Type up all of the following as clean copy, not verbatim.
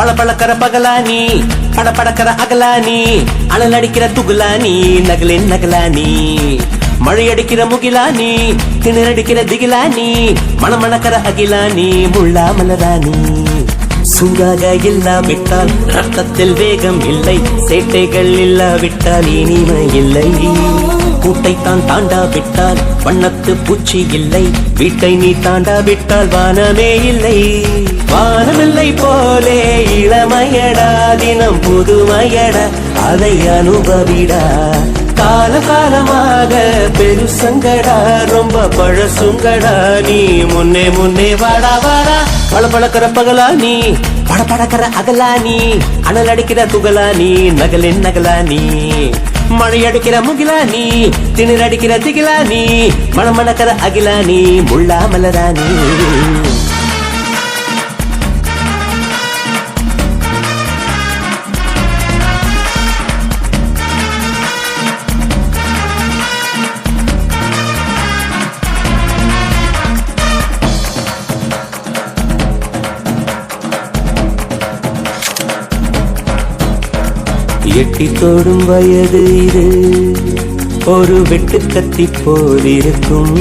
பளபளக்கிற பகலானி படபடக்கிற அகலானி அனல் அடிக்கிற துகுலானி நகலின் நகலானி மழை அடிக்கிற முகிலானி திணறடிக்கிற திகிலானி மணமணக்கிற அகிலானி முள்ளா மலராணி சூடாக இல்லாவிட்டால் ரத்தத்தில் வேகம் இல்லை சேட்டைகள் இல்லாவிட்டால் இனிமை இல்லை கூட்டைத்தான் தாண்டாவிட்டால் வண்ணத்து பூச்சி இல்லை வீட்டை நீ தாண்டாவிட்டால் வானமே இல்லை வானமில்லை போலே இளமையடா தினம் புதுமையடா அதை அனுபவிடா கால காலமாக பெருசங்கடா ரொம்ப பழசுங்கடா நீ முன்னே முன்னே வாடா வாடா பளபளக்கிற பகலானி படபடக்கிற அகலானி அனல் அடிக்கிற துகலானி நகலின் நகலானி மழை அடிக்கிற முகிலானி திணற அடிக்கிற திகிலானி மணமணக்கிற அகிலானி முள்ளா மலராணி எட்டி தோடும் வயது இது ஒரு வெட்டு கத்தி போலிருக்கும்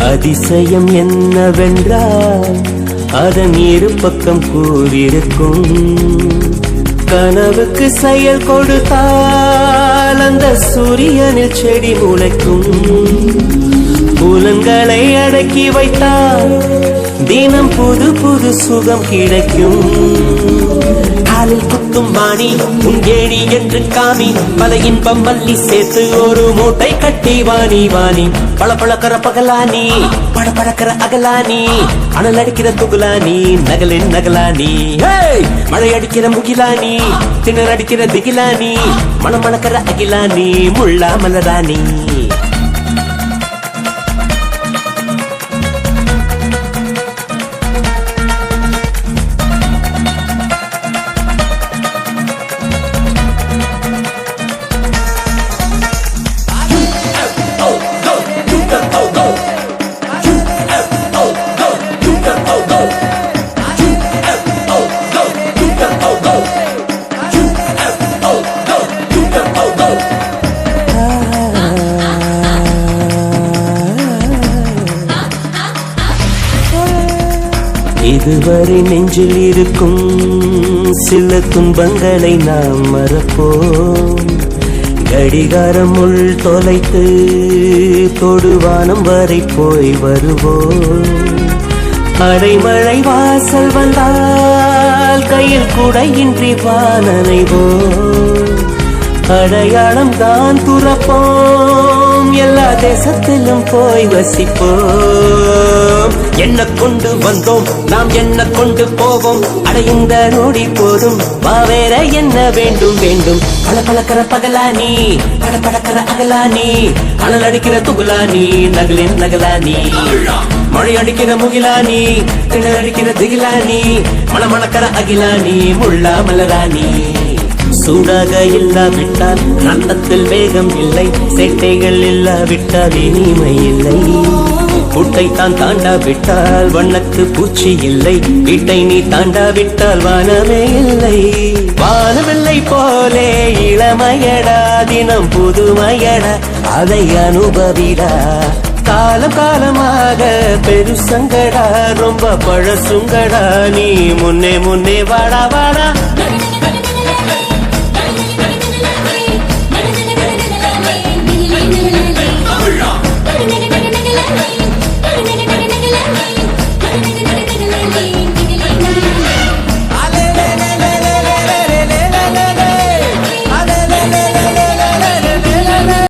அதிசயம் என்னவென்றால் அதன் இரு பக்கம் கூறியிருக்கும் கனவுக்கு செயல் கொடுத்தால் அந்த சூரியனில் செடி முளைக்கும் புலன்களை அடக்கி வைத்தால் தினம் புது புது சுகம் கிடைக்கும் காலில் குத்தும் வாணி உங்கேடி என்று காமி பல இன்பம் மல்லி சேர்த்து ஒரு மூட்டை கட்டி வாணி வாணி பளபளக்கிற பகலானி படபடக்கிற அகலானி அனல் அடிக்கிற துகுலானி நகலின் நகலானி மழை அடிக்கிற முகிலானி திணற அடிக்கிற திகிலானி மணமணக்கிற அகிலானி முள்ளா மலராணி இதுவரை நெஞ்சில் இருக்கும் சில துன்பங்களை நாம் மறப்போம் கடிகாரம் உள் தொலைத்து தொடுவானம் வரை போய் வருவோம் அடைமழை வாசல் வந்தால் கையில் குடையின்றி வானனைவோம் அடையாளம் தான் துறப்போம் எல்லா தேசத்திலும் போய் வசிப்போம் என்ன கொண்டு வந்தோம் நாம் என்ன கொண்டு போவோம் அடைந்த நோடி போதும் வேற என்ன வேண்டும் வேண்டும் பளபளக்கிற பகலானி படபடக்கிற அகலானி அனல் அடிக்கிற துகுலானி நகலின் நகலானி மழை அடிக்கிற முகிலானி திணற அடிக்கிற திகிலானி மணமணக்கிற அகிலானி முள்ளா மலராணி சூடாக இல்லாவிட்டால் ரத்தத்தில் வேகம் இல்லை சேட்டைகள் இல்லாவிட்டால் இனிமை இல்லை கூட்டைத்தான் தாண்டாவிட்டால் வண்ணத்து பூச்சி இல்லை வீட்டை நீ தாண்டாவிட்டால் வானமே இல்லை வானமில்லை போலே இளமையடா தினம் புதுமையடா அதை அனுபவிடா காலம் காலமாக பெருசங்கடா ரொம்ப பழசுங்கடா நீ முன்னே முன்னே வாடா வாடா